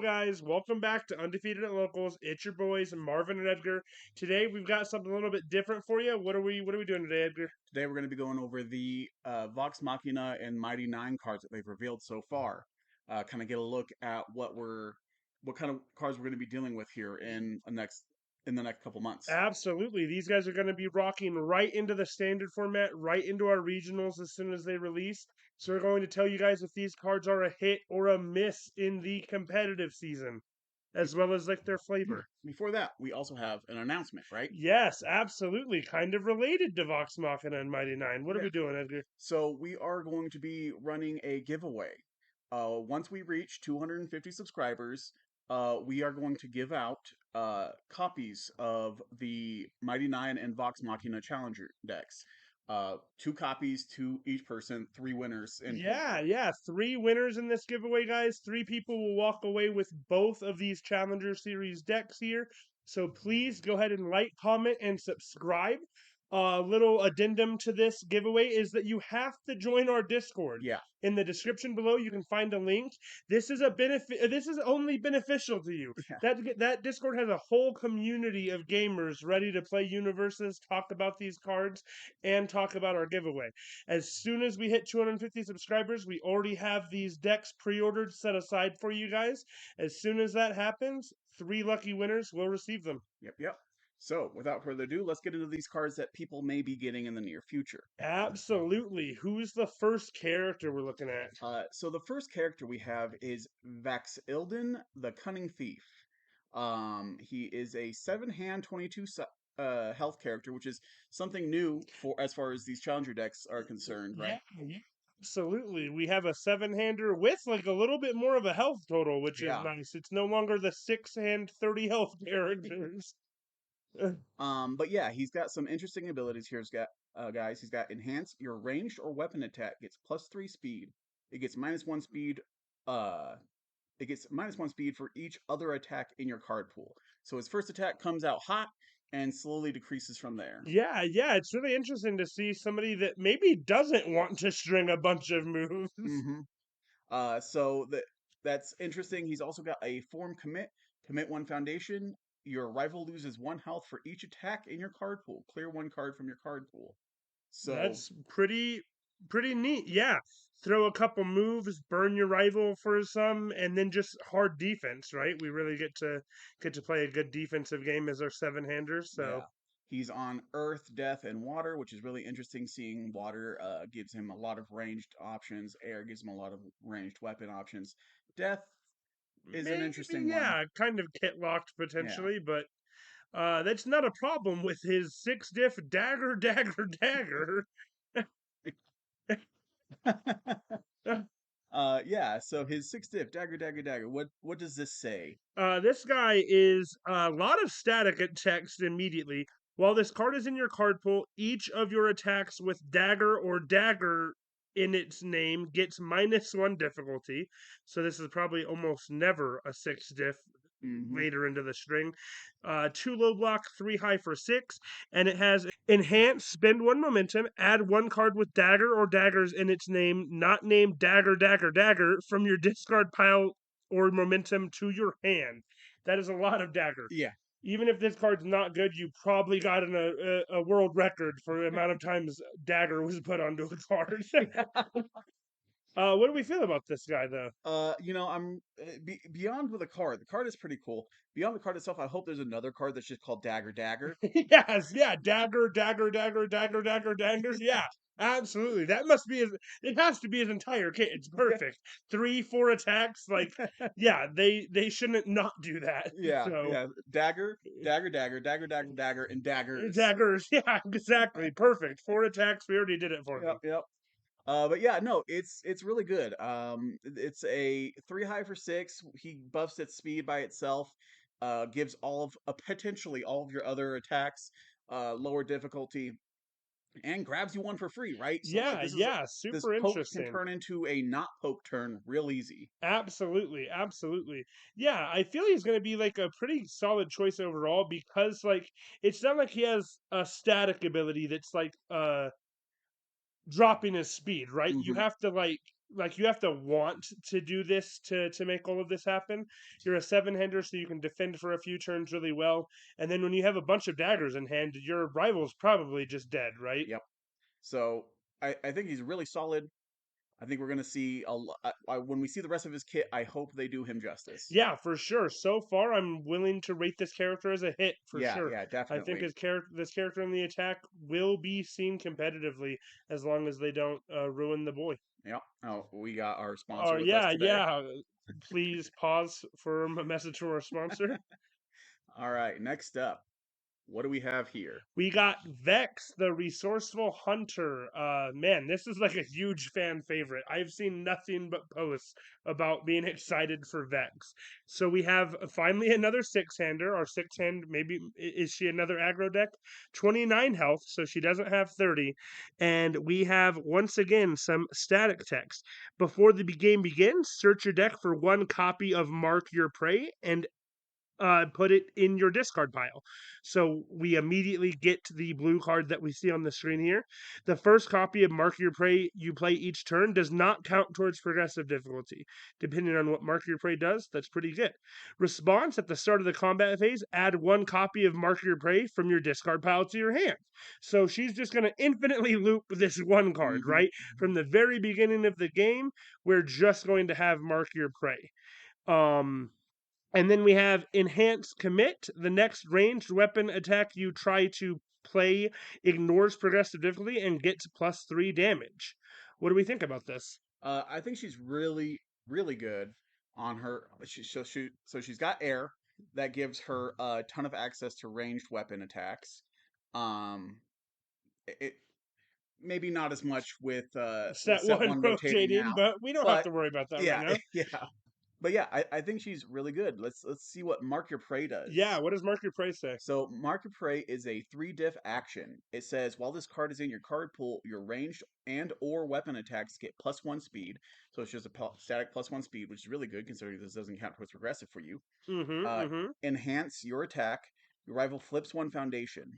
guys, welcome back to Undefeated at Locals. It's your boys Marvin and Edgar. Today we've got something a little bit different for you. What are we doing today, Edgar? Today we're going to be going over the Vox Machina and Mighty Nine cards that they've revealed so far. Kind of get a look at what kind of cards we're going to be dealing with here in the next couple months. Absolutely. These guys are going to be rocking right into the standard format, right into our regionals as soon as they release. So we're going to tell you guys if these cards are a hit or a miss in the competitive season, as well as like their flavor. Before that, we also have an announcement, right? Yes, absolutely. Kind of related to Vox Machina and Mighty Nine. What are Yeah. we doing, Edgar? So we are going to be running a giveaway. Once we reach 250 subscribers, we are going to give out copies of the Mighty Nine and Vox Machina Challenger decks. Two copies to each person, three winners in total. Yeah. Three winners in this giveaway, guys. Three people will walk away with both of these Challenger Series decks here. So please go ahead and like, comment, and subscribe. A little addendum to this giveaway is that you have to join our Discord. Yeah, In the description below, you can find a link. This is a benefit. This is only beneficial to you. yeah, That Discord has a whole community of gamers ready to play UniVersus, talk about these cards, and talk about our giveaway. As soon as we hit 250 subscribers, we already have these decks pre-ordered set aside for you guys. As soon as that happens, three lucky winners will receive them. yep. So, without further ado, let's get into these cards that people may be getting in the near future. Absolutely. Who's the first character we're looking at? So the first character we have is Vaxilden, the Cunning Thief. He is a 7-hand, 22 health character, which is something new for as far as these challenger decks are concerned, right? Yeah, absolutely. We have a seven-hander with like a little bit more of a health total, which is Yeah. nice. It's no longer the 6-hand 30 health characters. But yeah, he's got some interesting abilities here. Guys, he's got enhance your ranged or weapon attack gets +3 speed. It gets -1 speed. Uh, it gets -1 speed for each other attack in your card pool. So his first attack comes out hot and slowly decreases from there. Yeah, it's really interesting to see somebody that maybe doesn't want to string a bunch of moves. hmm so that's interesting. He's also got a form commit one foundation. Your rival loses 1 health for each attack in your card pool. Clear 1 card from your card pool. So That's pretty neat. Yeah. Throw a couple moves, burn your rival for some, and then just hard defense, right? We really get to play a good defensive game as our seven-handers. So yeah, he's on Earth, Death, and Water, which is really interesting. Seeing Water gives him a lot of ranged options. Air gives him a lot of ranged weapon options. Death is an maybe, interesting one. yeah, kind of kit locked Yeah. potentially, but that's not a problem with his six diff dagger. Yeah, so his 6 diff, dagger. What does this say? This guy is a lot of static at text immediately. While this card is in your card pool, each of your attacks with dagger or dagger in its name gets -1 difficulty. So this is probably almost never a 6 diff hmm later into the string. 2 low block, 3 high for 6, and it has enhance, spend 1 momentum, add 1 card with dagger or daggers in its name, not named dagger, from your discard pile or momentum to your hand. That is a lot of dagger. Yeah. Even if this card's not good, you probably got a world record for the amount of times dagger was put onto a card. What do we feel about this guy, though? I'm beyond with the card. The card is pretty cool. Beyond the card itself, I hope there's another card that's just called Dagger. Yes, yeah, daggers. Yeah, absolutely. That must be his. It has to be his entire kit. It's perfect. 3, 4 attacks. Like, yeah, they shouldn't not do that. So Yeah. Dagger, and daggers. daggers. Yeah, exactly. Perfect. 4 attacks. We already did it for him. Yep. But yeah, no, it's really good. It's a 3 high for 6. He buffs its speed by itself. Gives potentially all of your other attacks lower difficulty, and grabs you one for free, right? So like Yeah. this Super poke can interesting. turn into a not poke turn real easy. Absolutely. Yeah, I feel he's going to be like a pretty solid choice overall because like it's not like he has a static ability that's like dropping his speed, right? You hmm have to like like you have to want to do this to make all of this happen. You're a seven-hander, so you can defend for a few turns really well, and then when you have a bunch of daggers in hand, your rival's probably just dead, right? Yep. So I think he's really solid. I think we're going to see when we see the rest of his kit. I hope they do him justice. Yeah, for sure. So far, I'm willing to rate this character as a hit for Yeah, sure. yeah, I think definitely. this character in the attack will be seen competitively as long as they don't ruin the boy. Yep. Oh, we got our Oh sponsor with us yeah, today. yeah. Please pause for a message from our sponsor. All right, next up, what do we have here? We got Vex, the resourceful hunter. Man, this is like a huge fan favorite. I've seen nothing but posts about being excited for Vex. So we have finally another six-hander. Our six-hand, maybe is she another aggro deck? 29 health, so she doesn't have 30. And we have once again some static text. Before the game begins, search your deck for one copy of Mark Your Prey and put it in your discard pile. So we immediately get to the blue card that we see on the screen here. The first copy of Mark Your Prey you play each turn does not count towards progressive difficulty. Depending on what Mark Your Prey does, that's pretty good. Response at the start of the combat phase, add one copy of Mark Your Prey from your discard pile to your hand. So she's just going to infinitely loop this one card, Hmm. right? From the very beginning of the game, we're just going to have Mark Your Prey. Um, and then we have Enhanced Commit. The next ranged weapon attack you try to play ignores progressive difficulty and gets +3 damage. What do we think about this? I think she's really, really good on her. So she's got air that gives her a ton of access to ranged weapon attacks. Um, it maybe not as much with Set set one one rotating rotating, out, but we don't have but to worry about that right yeah, now. yeah. But yeah, I think she's really good. Let's see what Mark Your Prey Yeah, does. what does Mark Your Prey say? So Mark Your Prey is a 3 diff action. It says while this card is in your card pool, your ranged and or weapon attacks get +1 speed. So it's just a static +1 speed, which is really good considering this doesn't count towards progressive for you. Mm-hmm, mm-hmm. Enhance your attack. Your rival flips 1 foundation.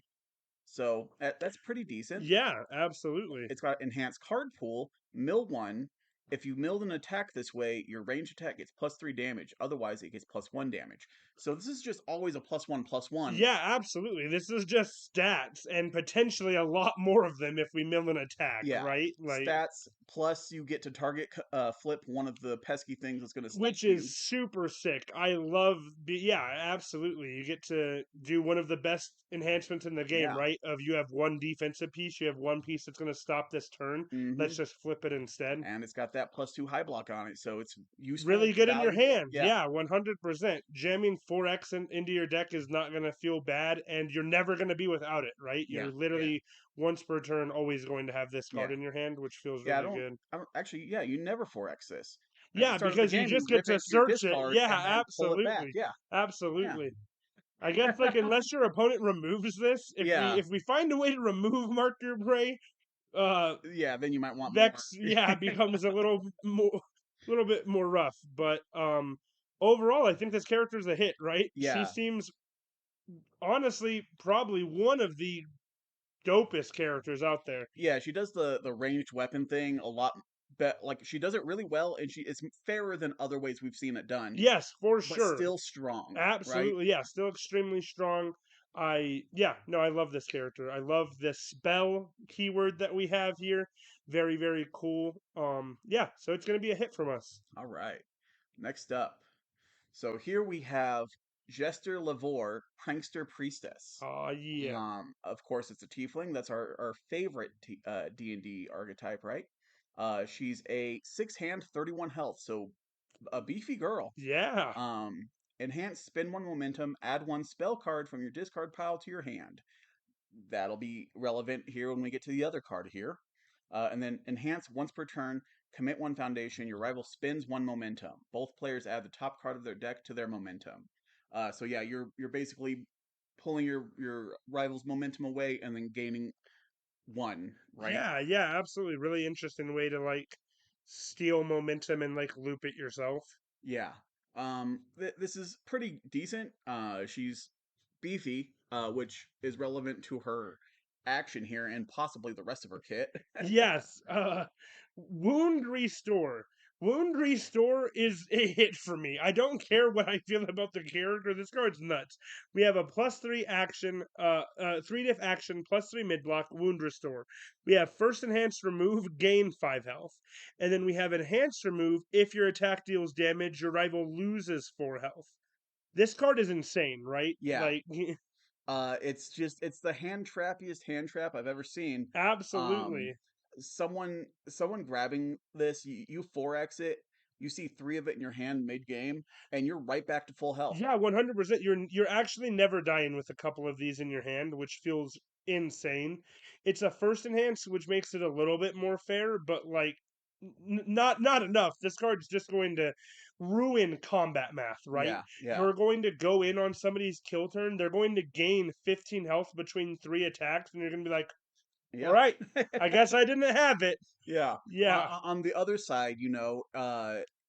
So that's pretty decent. Yeah, absolutely. It's got enhanced card pool, mill 1. If you milled an attack this way, your range attack gets +3 damage. Otherwise, it gets +1 damage. So this is just always a +1/+1. Yeah, absolutely. This is just stats and potentially a lot more of them if we mill an attack, Yeah. right? Like, Stats plus you get to target flip one of the pesky things that's going to snipe which you. is super sick. I love, yeah, absolutely. You get to do one of the best enhancements in the game, Yeah. right? Of you have one defensive piece, you have one piece that's going to stop this turn. Hmm. Let's just flip it instead. And it's got that +2 high block on it, so it's useful, Really good in your valuable. hand. Yeah. Yeah, 100%. Jamming 4x into your deck is not going to feel bad, and you're never going to be without it, right? Yeah. You're Yeah. literally once per turn always going to have this card Yeah. in your hand, which feels Yeah. really good. I don't actually. Yeah. You never 4x this. At the Yeah, start of the because you game, you just get rip to it to your search it. discard Yeah, and then pull it back. absolutely. Yeah. Yeah. Absolutely. I guess like unless your opponent removes this, Yeah. if we find a way to remove Mark Your Prey, uh Yeah. Then you might want more. Vex yeah becomes a little bit more rough. But overall I think this character's a hit, right? She Yeah. seems honestly probably one of the dopest characters out there. Yeah, she does the ranged weapon thing a lot. But like she does it really well, and it's fairer than other ways we've seen it done, Yes, for but sure. still strong, right? Absolutely, yeah, still extremely strong. Yeah, no, I love this character. I love this spell keyword that we have here. Very, very cool. Yeah, so it's gonna be a hit from us. All right. Next up. So here we have Jester Lavore, Prankster Priestess. Oh yeah. Of course, it's a tiefling. That's our favorite D&D archetype, right? She's a 6 hand, 31 health, so a beefy girl. Yeah. Um, Enhance, spend 1 momentum, add 1 spell card from your discard pile to your hand. That'll be relevant here when we get to the other card here. And then enhance once per turn, commit 1 foundation. Your rival spends 1 momentum. Both players add the top card of their deck to their momentum. So yeah, you're basically pulling your rival's momentum away and then gaining 1, right? Yeah, yeah, absolutely. Really interesting way to like steal momentum and like loop it yourself. Yeah. This is pretty decent. She's beefy, which is relevant to her action here and possibly the rest of her kit. Yes, wound restore. Wound restore is a hit for me. I don't care what I feel about the character. This card's nuts. We have a +3 action, 3 diff action, +3 mid block, wound restore. We have first enhanced remove, gain 5 health, and then we have enhanced remove. If your attack deals damage, your rival loses 4 health. This card is insane, right? Yeah. Like, It's the hand trappiest hand trap I've ever seen. Um, absolutely. someone grabbing this, you 4x it, you see 3 of it in your hand mid game, and you're right back to full health. Yeah, 100%. You're actually never dying with a couple of these in your hand, which feels insane. It's a first enhance, which makes it a little bit more fair, but like not enough. This card's just going to ruin combat math, right? Yeah, yeah, We're going to go in on somebody's kill turn. They're going to gain 15 health between 3 attacks, and you're going to be like, "All yep. right, I guess I didn't have it." Yeah. Yeah, On the other side,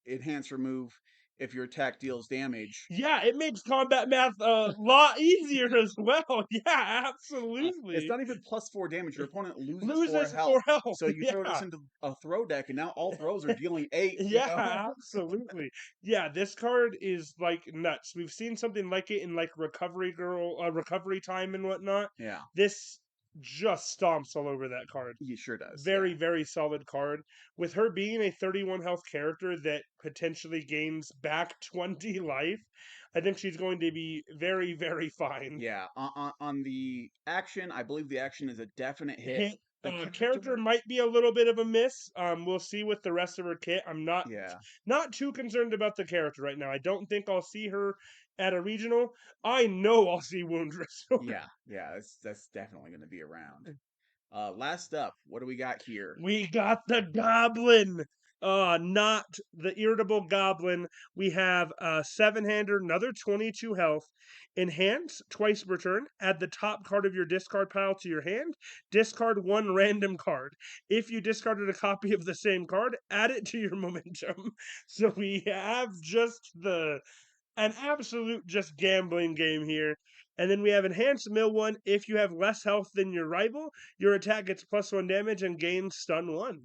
enhance remove if your attack deals damage. yeah, it makes combat math a lot easier as well. Yeah, It's absolutely. not even +4 damage. Your opponent loses 4 Loses health. 4 health. So you throw this Yeah. into a throw deck, and now all throws are dealing 8. You Yeah, know. absolutely. Yeah, this card is like nuts. We've seen something like it in like Recovery Girl, Recovery Time and whatnot. Yeah, This just stomps all over that card. he sure does. Very, Yeah, very solid card. With her being a 31 health character that potentially gains back 20 life, I think she's going to be very, very fine. yeah. On the action, I believe the action is a definite hit. Hit. The Character character, might be a little bit of a miss. We'll see with the rest of her kit. I'm yeah, not too concerned about the character right now. I don't think I'll see her at a regional. I know I'll see Wound Restore. yeah. That's definitely going to be around. Last up, what do we got here? We got the Goblin. Not the irritable Goblin. We have a 7-hander, another 22 health. Enhance twice per turn. Add the top card of your discard pile to your hand. Discard one random card. If you discarded a copy of the same card, add it to your momentum. So we have just the an absolute just gambling game here. And then we have enhanced mill one. If you have less health than your rival, your attack gets +1 damage and gains stun one.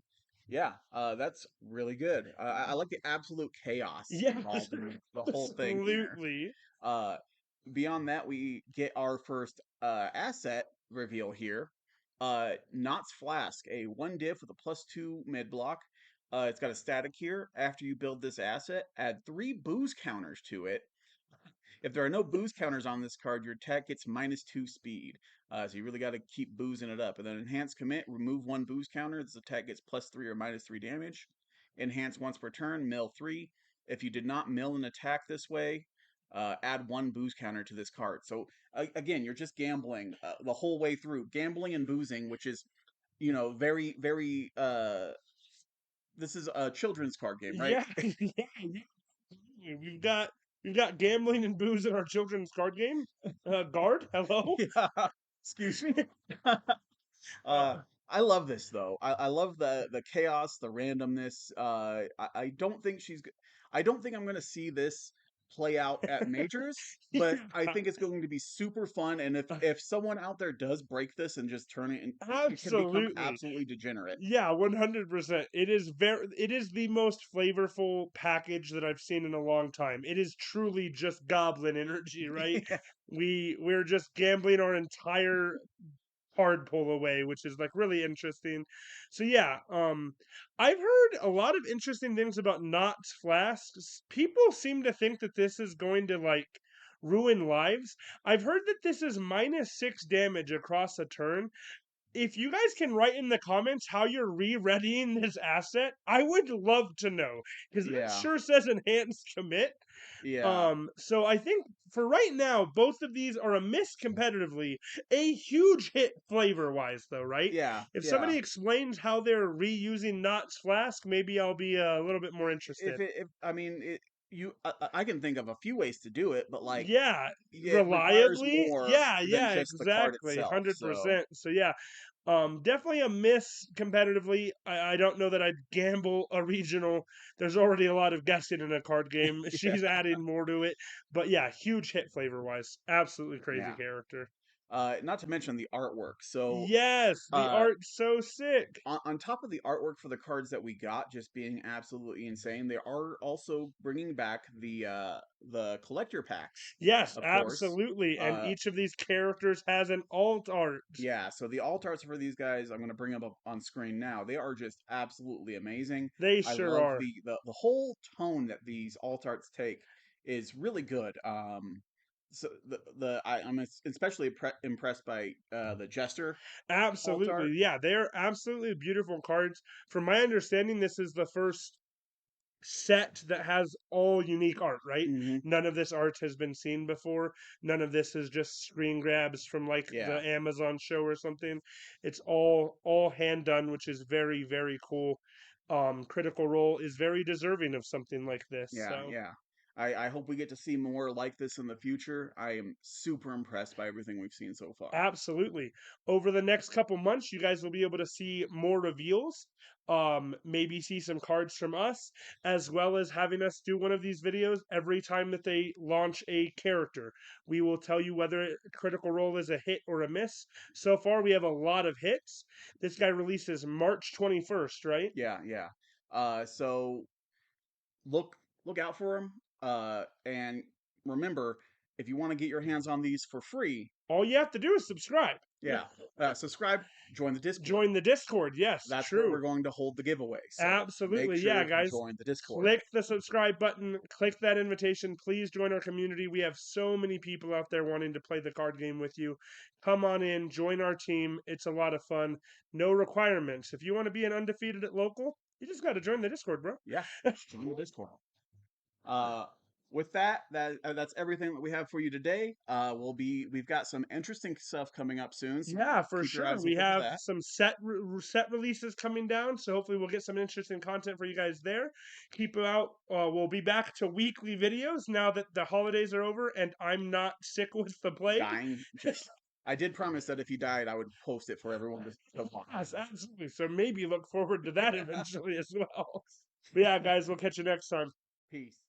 Yeah, that's really good. I like the absolute chaos Yeah, involved in the whole thing here. absolutely. Uh, beyond that, we get our first asset reveal here. Knott's Flask, a 1 diff with a +2 mid block. It's got a static here. After you build this asset, add 3 booze counters to it. If there are no booze counters on this card, your attack gets -2 speed. So you really got to keep boozing it up. And then enhance commit, remove 1 booze counter. This attack gets +3 or -3 damage. Enhance once per turn, mill 3. If you did not mill an attack this way, add 1 booze counter to this card. So again, you're just gambling the whole way through, gambling and boozing, which is, very, very. This is a children's card game, right? Yeah, yeah, yeah. We've got gambling and booze in our children's card game. Guard, hello. Yeah. Excuse me. Uh, I love this though. I love the chaos, the randomness. I don't think I don't think I'm gonna see this play out at majors, but I yeah, think it's going to be super fun. And if someone out there does break this and just turn it, it can become absolutely. absolutely degenerate. Yeah, 100%. It is the most flavorful package that I've seen in a long time. It is truly just goblin energy, right? We're just gambling our entire card pull away, which is like really interesting. So yeah, I've heard a lot of interesting things about Knott's flasks. People seem to think that this is going to like ruin lives. I've heard that this is -6 damage across a turn. If you guys can write in the comments how you're re-readying this asset, I would love to know because that Yeah, sure says enhanced commit. yeah, So I think for right now, both of these are a miss competitively, a huge hit flavor wise, though, right? yeah, If yeah. somebody explains how they're reusing Knott's Flask, maybe I'll be a little bit more interested. If I mean it, I can think of a few ways to do it, but like Yeah, it requires reliably. more Yeah, than yeah, just the card exactly. itself. So 100%. So yeah, definitely a miss competitively. I don't know that I'd gamble a regional. There's already a lot of guessing in a card game. She's adding more to it. But yeah, huge hit flavor wise. Absolutely crazy yeah. character. Not to mention the artwork. So Yes, the uh, art's so sick. on top of the artwork for the cards that we got just being absolutely insane, they are also bringing back the collector packs, Yes, of course. absolutely. And Uh, each of these characters has an alt art. yeah, so the alt arts for these guys, I'm going to bring them up on screen now. They are just absolutely amazing. They I sure love are. the whole tone that these alt arts take is really good. So I'm especially impressed by the Jester alt art. Absolutely. Yeah, they're absolutely beautiful cards. From my understanding, this is the first set that has all unique art, right? Hmm. None of this art has been seen before. None of this is just screen grabs from like the Yeah, Amazon show or something. It's all hand done, which is very very cool. Critical Role is very deserving of something like this. yeah, So yeah. I hope we get to see more like this in the future. I am super impressed by everything we've seen so far. absolutely. Over the next couple months, you guys will be able to see more reveals, maybe see some cards from us, as well as having us do one of these videos every time that they launch a character. We will tell you whether Critical Role is a hit or a miss. So far, we have a lot of hits. This guy releases March 21st, right? Yeah, yeah. So look look out for them. And remember, if you want to get your hands on these for free, All you have to do is subscribe. yeah, subscribe, join the Discord. Join the Discord. Yes, That's where we're true. going to hold the giveaway. So make Absolutely. Yeah, sure to guys. join the Discord. Click the subscribe button, click that invitation. Please join our community. We have so many people out there wanting to play the card game with you. Come on in, join our team. It's a lot of fun. No requirements. If you want to be an undefeated at local, you just got to join the Discord, bro. Yeah, join the Discord. Uh, with that's everything that we have for you today. We've got some interesting stuff coming up soon, so Yeah, for keep your sure. eyes We open for have that. some set releases coming down, so hopefully we'll get some interesting content for you guys there. Keep it out. We'll be back to weekly videos now that the holidays are over and I'm not sick with the plague. Dying, just I did promise that if he died, I would post it for everyone to watch. Yes, absolutely. So maybe look forward to that eventually as well. But yeah, guys, we'll catch you next time. Peace.